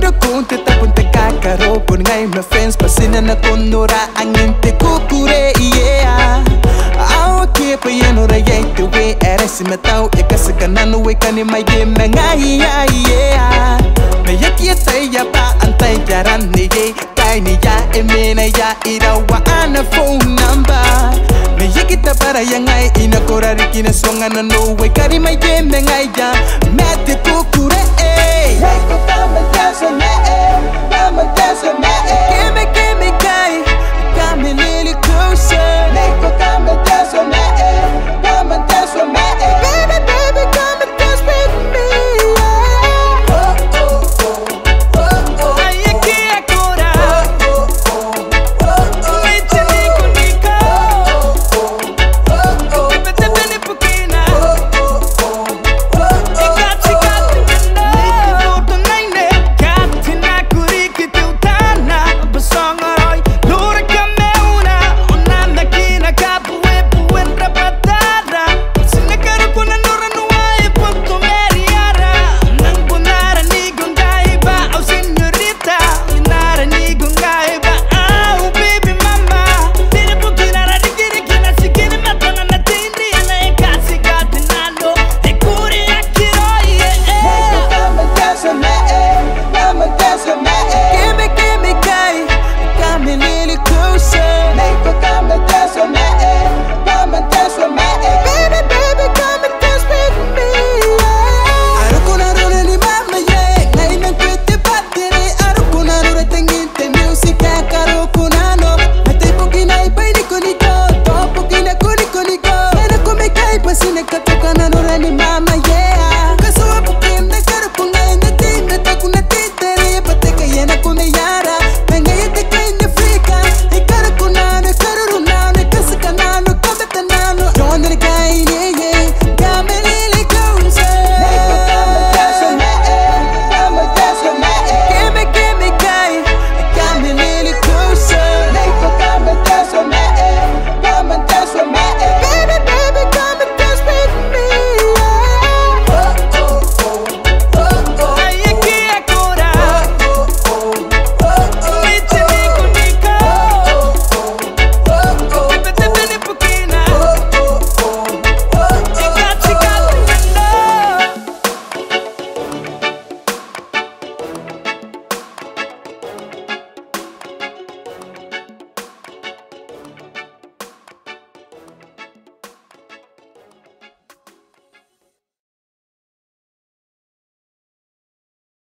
Mundo kunte tapunte kakaro pun ngai my friends pasina na konora angin te kukure yeah. Awa kia pa yano ra yai te we eresi matau e kasakanano we kani mai ye mengai yeah. Me yaki sai ya pa antai jaran ni ye kai ni ya emena ya irawa ana phone number. Me yaki ta para yangai ina korari kina songa no we kani mai ye mengai ya. Me te kukure